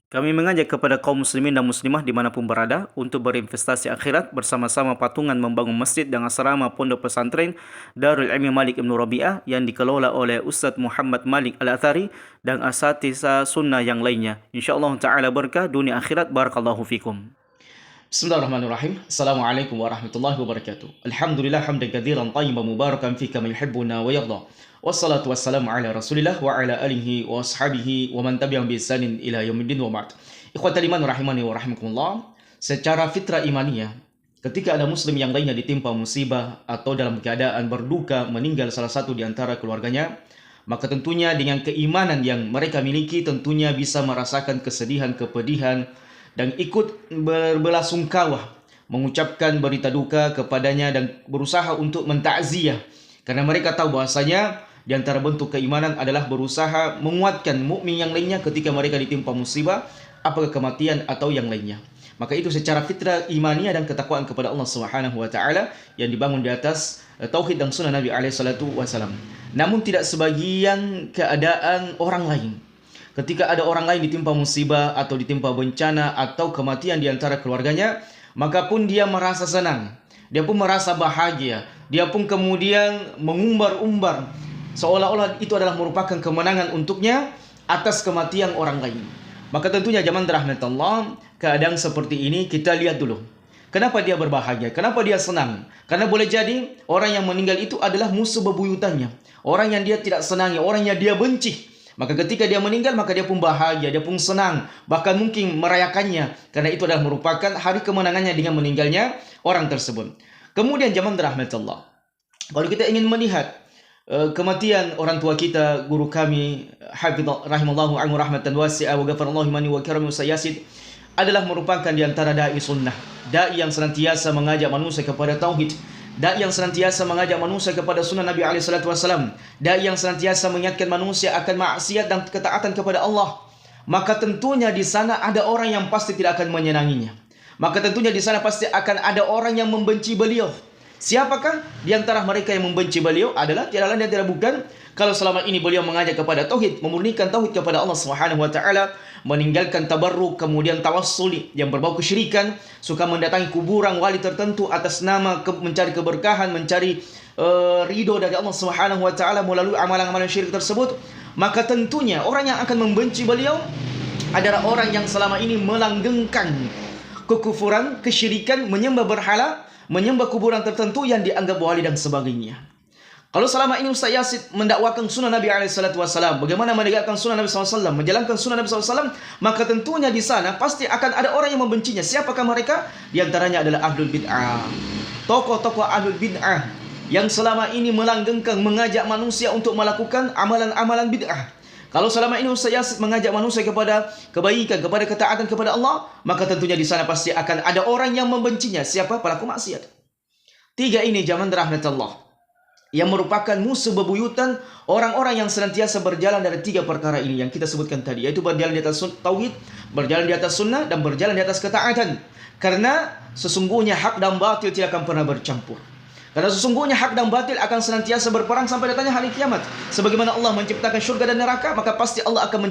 Kami mengajak kepada kaum muslimin dan muslimah dimanapun berada untuk berinvestasi akhirat bersama-sama patungan membangun masjid dan asrama pondok pesantren Darul Ilmi Malik Ibn Rabi'ah yang dikelola oleh Ustaz Muhammad Malik Al-Athari dan asatidz sunnah yang lainnya. InsyaAllah ta'ala berkah dunia akhirat. Barakallahu fikum. Bismillahirrahmanirrahim. Assalamualaikum warahmatullahi wabarakatuh. Alhamdulillah hamdan katsiran tayyiban mubarakan fi kama yuhibbuna wa yarda. Wassalatu wassalamu ala Rasulillah wa ala alihi wa ashabihi wa man tabi'ahum bi ihsanin ila yaumiddin wa ba'd. Ikhwatal iman rahimani wa rahimakumullah. Secara fitrah imaniyah, ketika ada muslim yang lainnya ditimpa musibah atau dalam keadaan berduka meninggal salah satu di antara keluarganya, maka tentunya dengan keimanan yang mereka miliki tentunya bisa merasakan kesedihan, kepedihan, dan ikut berbelasungkawa mengucapkan berita duka kepadanya dan berusaha untuk mentakziah, karena mereka tahu bahasanya di antara bentuk keimanan adalah berusaha menguatkan mukmin yang lainnya ketika mereka ditimpa musibah, apakah kematian atau yang lainnya. Maka itu secara fitrah imaniyah dan ketakwaan kepada Allah Subhanahu wa taala yang dibangun di atas tauhid dan sunnah Nabi alaihi salatu wasalam. Namun tidak sebagian keadaan orang lain. Ketika ada orang lain ditimpa musibah atau ditimpa bencana atau kematian di antara keluarganya, maka pun dia merasa senang, dia pun merasa bahagia, dia pun kemudian mengumbar-umbar seolah-olah itu adalah merupakan kemenangan untuknya atas kematian orang lain. Maka tentunya zaman rahmat Allah, keadaan seperti ini kita lihat dulu. Kenapa dia berbahagia? Kenapa dia senang? Karena boleh jadi orang yang meninggal itu adalah musuh bebuyutannya, orang yang dia tidak senangi, orang yang dia benci. Maka ketika dia meninggal, maka dia pun bahagia, dia pun senang, bahkan mungkin merayakannya, karena itu adalah merupakan hari kemenangannya dengan meninggalnya orang tersebut. Kemudian zaman rahmat Allah, kalau kita ingin melihat kematian orang tua kita, guru kami, hafidh rahimallahu anhu rahmatan wasi'ah wa ghafarallahu mani wa karami Yasid, adalah merupakan di antara dai sunnah, dai yang senantiasa mengajak manusia kepada tauhid, dai yang senantiasa mengajak manusia kepada sunnah Nabi alaihi salatu wasallam, dai yang senantiasa mengingatkan manusia akan maksiat dan ketaatan kepada Allah. Maka tentunya di sana ada orang yang pasti tidak akan menyenanginya. Maka tentunya di sana pasti akan ada orang yang membenci beliau. Siapakah di antara mereka yang membenci beliau? Adalah tiada lain dan tidak bukan kalau selama ini beliau mengajak kepada tauhid, memurnikan tauhid kepada Allah Subhanahu wa taala, meninggalkan tabarruk, kemudian tawassul yang berbau kesyirikan, suka mendatangi kuburan wali tertentu atas nama mencari keberkahan, mencari ridho dari Allah Subhanahu wa taala melalui amalan-amalan syirik tersebut, maka tentunya orang yang akan membenci beliau adalah orang yang selama ini melanggengkan kekufuran, kesyirikan, menyembah berhala, menyembah kuburan tertentu yang dianggap wali dan sebagainya. Kalau selama ini Ustaz Yasid mendakwakan sunnah Nabi SAW, bagaimana menegakkan sunnah Nabi SAW, menjalankan sunnah Nabi SAW, maka tentunya di sana pasti akan ada orang yang membencinya. Siapakah mereka? Di antaranya adalah ahlul bid'ah, tokoh-tokoh ahlul bid'ah yang selama ini melanggengkan, mengajak manusia untuk melakukan amalan-amalan bid'ah. Kalau selama ini Ustaz Yasid mengajak manusia kepada kebaikan, kepada ketaatan kepada Allah, maka tentunya di sana pasti akan ada orang yang membencinya. Siapa? Pelaku maksiat. Tiga ini zaman rahmat Allah, yang merupakan musuh bebuyutan orang-orang yang senantiasa berjalan dari tiga perkara ini yang kita sebutkan tadi, yaitu berjalan di atas tauhid, berjalan di atas sunnah, dan berjalan di atas ketaatan. Karena sesungguhnya hak dan batil tidak akan pernah bercampur. Karena sesungguhnya hak dan batil akan senantiasa berperang sampai datangnya hari kiamat. Sebagaimana Allah menciptakan syurga dan neraka, maka pasti Allah akan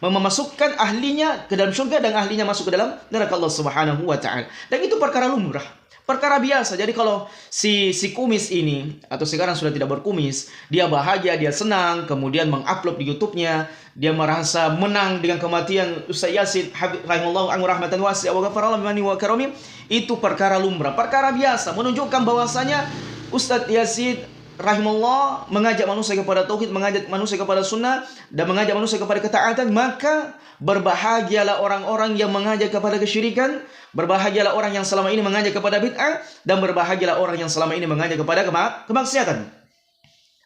memasukkan ahlinya ke dalam syurga dan ahlinya masuk ke dalam neraka Allah Subhanahu wa taala. Dan itu perkara lumrah, perkara biasa. Jadi kalau si kumis ini, atau sekarang sudah tidak berkumis, dia bahagia, dia senang, kemudian mengupload di YouTube-nya, dia merasa menang dengan kematian Ustaz Yasid rahimallahu anhu rahmatan wasi'ah wa ghafarallahu mani wa karami, itu perkara lumrah, perkara biasa, menunjukkan bahwasanya Ustaz Yasid rahimahullah mengajak manusia kepada tauhid, mengajak manusia kepada sunnah, dan mengajak manusia kepada ketaatan. Maka berbahagialah orang-orang yang mengajak kepada kesyirikan, berbahagialah orang yang selama ini mengajak kepada bid'ah, dan berbahagialah orang yang selama ini mengajak kepada kemaksiatan.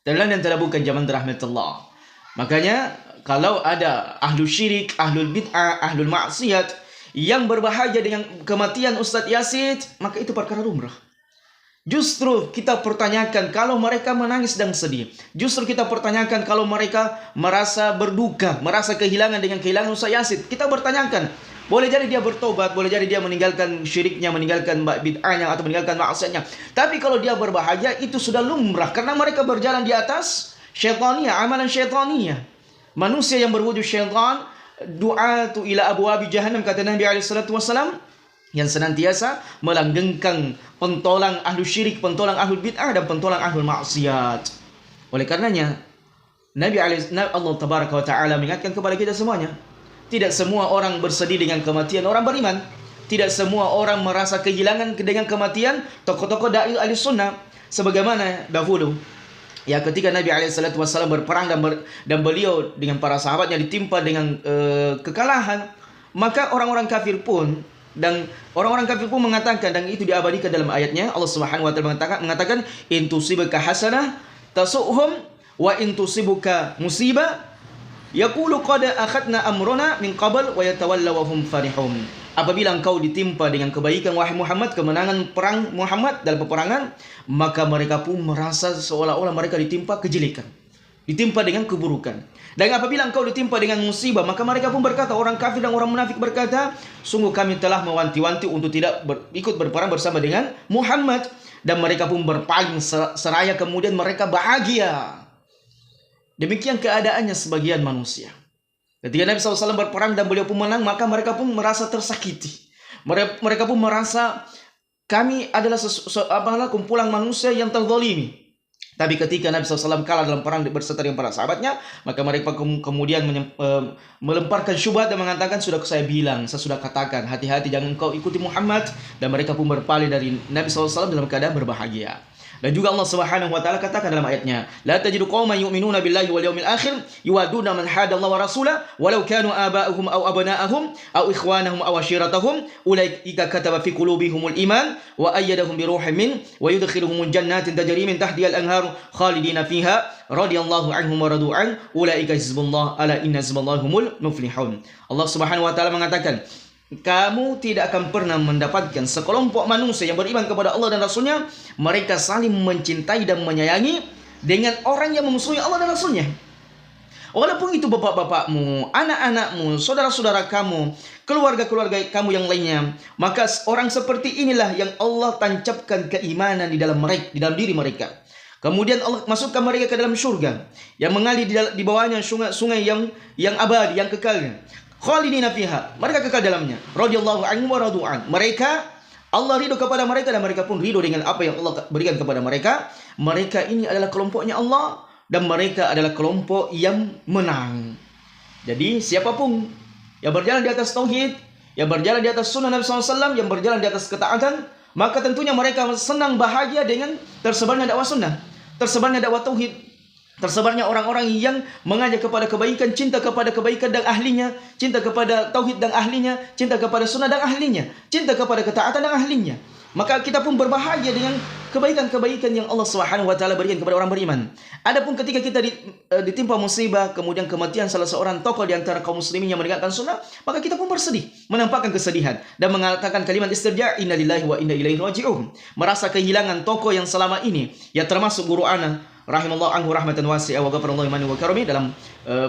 Dan lain yang tidak bukan zaman rahmatullah. Makanya kalau ada ahlu syirik, ahlul bid'ah, ahlul maksiat yang berbahagia dengan kematian Ustaz Yasid, maka itu perkara lumrah. Justru kita pertanyakan kalau mereka menangis dan sedih. Justru kita pertanyakan kalau mereka merasa berduka, merasa kehilangan dengan kehilangan Ustaz Yasid. Kita bertanyakan, boleh jadi dia bertobat, boleh jadi dia meninggalkan syiriknya, meninggalkan bid'ahnya, atau meninggalkan maksiatnya. Tapi kalau dia berbahagia, itu sudah lumrah, karena mereka berjalan di atas syaitaniyah, amalan syaitaniyah. Manusia yang berwujud syaitan du'atu ila abwabi jahannam, kata Nabi alaihi salatu wasalam, yang senantiasa melanggengkan pentolang ahlu syirik, pentolang ahlu bid'ah, dan pentolang ahlu maksiat. Oleh karenanya Allah tabaraka wa ta'ala mengingatkan kepada kita semuanya, tidak semua orang bersedih dengan kematian orang beriman. Tidak semua orang merasa kehilangan dengan kematian tokoh-tokoh dai ahli sunnah. Sebagaimana dahulu, ya, ketika Nabi SAW berperang dan beliau dengan para sahabatnya ditimpa dengan kekalahan, maka orang-orang kafir pun mengatakan, dan itu diabadikan dalam ayatnya, Allah Subhanahu wa taala mengatakan in tusibaka hasanah tasu'hum wa in tusibuka musibah yaqulu qad akhadna amrana min qabl wa yatawallaw hum farihun. Apabila engkau ditimpa dengan kebaikan wahai Muhammad, kemenangan perang Muhammad dalam peperangan, maka mereka pun merasa seolah-olah mereka ditimpa kejelekan, ditimpa dengan keburukan. Dan apabila engkau ditimpa dengan musibah, maka mereka pun berkata, orang kafir dan orang munafik berkata, sungguh kami telah mewanti-wanti untuk tidak ikut berperang bersama dengan Muhammad. Dan mereka pun berpaling seraya, kemudian mereka bahagia. Demikian keadaannya sebagian manusia. Ketika Nabi SAW berperang dan beliau pun menang, maka mereka pun merasa tersakiti. Mereka pun merasa kami adalah kumpulan manusia yang terzalimi. Tapi ketika Nabi SAW kalah dalam perang berserta dengan para sahabatnya, maka mereka kemudian melemparkan syubhat dan mengatakan, sudah saya bilang, saya sudah katakan, hati-hati jangan kau ikuti Muhammad. Dan mereka pun berpaling dari Nabi SAW dalam keadaan berbahagia. Dan juga Allah Subhanahu wa taala katakan dalam ayatnya, la tajidu qauman yu'minuna billahi wal yawmil akhir yuwaduna man hada Allah wa rasulahu walau kanu aba'ahum aw abna'ahum aw ikhwanahum aw ashiratahum ulaika kataba fi qulubihimul iman wa ayyadahum bi ruhin min wa yudkhiluhum jannatin tajri min tahtiha al-anhar khalidina fiha radhiyallahu anhum wa radu an ulaika hizbullah ala inna hizballahi humul muflihun. Allah Subhanahu wa taala mengatakan, kamu tidak akan pernah mendapatkan sekelompok manusia yang beriman kepada Allah dan Rasulnya, mereka saling mencintai dan menyayangi dengan orang yang memusuhi Allah dan Rasulnya. Walaupun itu bapak-bapakmu, anak-anakmu, saudara-saudara kamu, keluarga-keluarga kamu yang lainnya, maka orang seperti inilah yang Allah tancapkan keimanan di dalam diri mereka. Kemudian Allah masukkan mereka ke dalam surga yang mengalir di bawahnya sungai-sungai yang abadi, yang kekal. Khalidina fiha, mereka kekal dalamnya. Radhiyallahu anhum wa radu an. Mereka, Allah ridho kepada mereka dan mereka pun ridho dengan apa yang Allah berikan kepada mereka. Mereka ini adalah kelompoknya Allah dan mereka adalah kelompok yang menang. Jadi siapapun yang berjalan di atas tauhid, yang berjalan di atas sunnah Nabi SAW, yang berjalan di atas ketaatan, maka tentunya mereka senang bahagia dengan tersebarnya dakwah sunnah, tersebarnya dakwah tauhid, tersebarnya orang-orang yang mengajak kepada kebaikan, cinta kepada kebaikan dan ahlinya, cinta kepada tauhid dan ahlinya, cinta kepada sunnah dan ahlinya, cinta kepada ketaatan dan ahlinya. Maka kita pun berbahagia dengan kebaikan-kebaikan yang Allah Subhanahu wa taala berikan kepada orang beriman. Adapun ketika kita ditimpa musibah, kemudian kematian salah seorang tokoh di antara kaum muslimin yang menegakkan sunnah, maka kita pun bersedih, menampakkan kesedihan dan mengatakan kalimat istirja', inna lillahi wa inna ilaihi raji'un. Merasa kehilangan tokoh yang selama ini, ya termasuk guru ana rahimallahu anhu rahmatan wasi'ah wa ghafarallahu liman wa karami. Dalam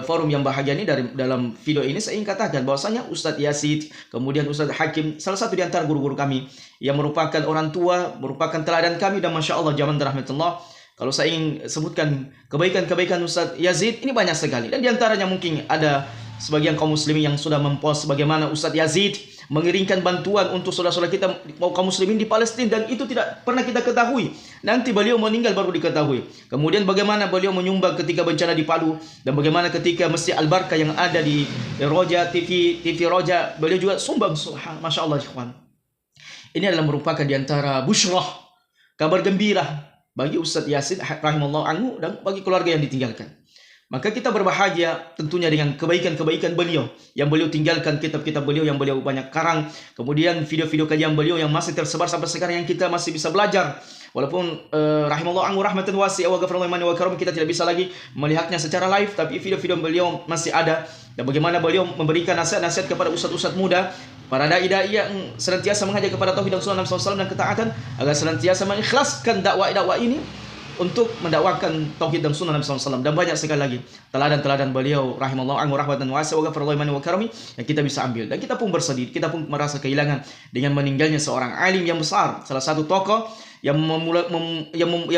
forum yang bahagia ini, dalam video ini saya ingin katakan bahwasanya Ustadz Yazid, kemudian Ustadz Hakim, salah satu di antara guru-guru kami yang merupakan orang tua, merupakan teladan kami, dan Masya Allah zaman rahmatullah. Kalau saya ingin sebutkan kebaikan-kebaikan Ustadz Yazid, ini banyak sekali. Dan di antaranya mungkin ada sebagian kaum muslimin yang sudah mempost bagaimana Ustadz Yazid mengirimkan bantuan untuk saudara-saudara kita kaum muslimin di Palestina, dan itu tidak pernah kita ketahui. Nanti beliau meninggal baru diketahui. Kemudian bagaimana beliau menyumbang ketika bencana di Palu, dan bagaimana ketika Masjid Al-Barkah yang ada di Roja TV Roja, beliau juga sumbang. Masya Allah ikhwan. Ini adalah merupakan di antara busyrah, kabar gembira bagi Ustadz Yazid rahimallahu anhu dan bagi keluarga yang ditinggalkan. Maka kita berbahagia tentunya dengan kebaikan-kebaikan beliau yang beliau tinggalkan, kitab-kitab beliau yang beliau banyak karang, kemudian video-video kajian beliau yang masih tersebar sampai sekarang yang kita masih bisa belajar. Walaupun rahimallahu anhu rahmatan wasi'ah wa ghafarallahu liman wa karam, kita tidak bisa lagi melihatnya secara live, tapi video-video beliau masih ada. Dan bagaimana beliau memberikan nasihat-nasihat kepada ustadz-ustadz muda, para dai-dai yang senantiasa mengajak kepada tauhid dan sunnah Nabi SAW dan ketaatan, agar senantiasa mengikhlaskan dakwah ini untuk mendakwakan tauhid dan sunnah Nabi SAW. Dan banyak sekali lagi teladan-teladan beliau rahimallahu anhu rahmatan wasi'ah wa ghafara Allahu wa karami yang kita bisa ambil. Dan kita pun bersedih, kita pun merasa kehilangan dengan meninggalnya seorang alim yang besar, salah satu tokoh yang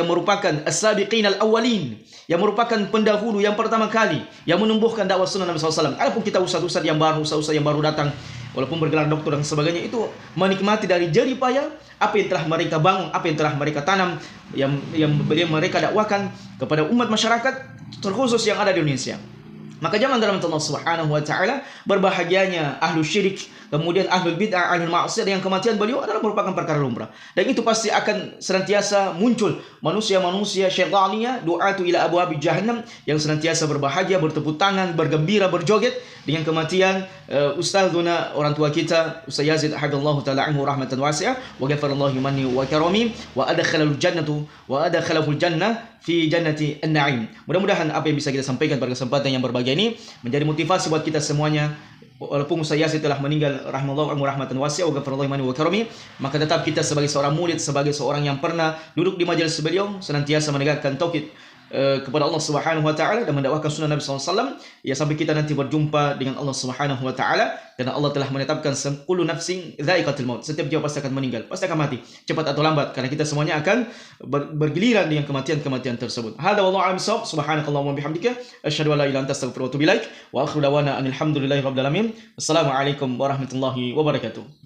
merupakan as-sabiqin al-awwalin, yang merupakan pendahulu yang pertama kali yang menumbuhkan dakwah sunnah Nabi SAW. Adapun kita ustaz-ustaz yang baru datang, walaupun bergelar doktor dan sebagainya, itu menikmati dari jerih payah apa yang telah mereka bangun, apa yang telah mereka tanam, yang mereka dakwakan kepada umat masyarakat terkhusus yang ada di Indonesia. Maka jangan dalam Allah Subhanahu wa taala, berbahagianya ahlu syirik, kemudian ahlul bid'ah, ahlul maksiat, yang kematian beliau adalah merupakan perkara lumrah. Dan itu pasti akan senantiasa muncul manusia-manusia syaitaniyah, du'atu ila abwabi jahannam, yang senantiasa berbahagia, bertepuk tangan, bergembira, berjoget dengan kematian ustazuna, orang tua kita, Ustaz Yazid hafizallahu taala anhu rahmatan wasi'ah wa ghafarallahu manni wa karami wa adkhalal jannah fi jannati an-na'im. Mudah-mudahan apa yang bisa kita sampaikan pada kesempatan yang berbahagia ini menjadi motivasi buat kita semuanya. Walaupun Ustaz Yazid telah meninggal rahimallahu anhu rahmatan wasi'ah wa ghafarallahu manni wa karami, maka tetap kita sebagai seorang murid, sebagai seorang yang pernah duduk di majelis beliau, senantiasa menegakkan tauhid kepada Allah Subhanahu wa taala dan mendakwakan sunnah Nabi SAW, ya, sampai kita nanti berjumpa dengan Allah Subhanahu wa taala, karena Allah telah menetapkan kullu nafsin dha'iqatul maut. Setiap jiwa pasti akan meninggal, pasti akan mati, cepat atau lambat, karena kita semuanya akan bergiliran dengan kematian-kematian tersebut. Hadza wallahu a'lam bissawab. Subhanakallahumma bihamdika asyhadu an la ilaha illa anta astaghfiruka wa atubu ilaik wa akhiru da'wana alhamdulillahi rabbil alamin. Assalamualaikum warahmatullahi wabarakatuh.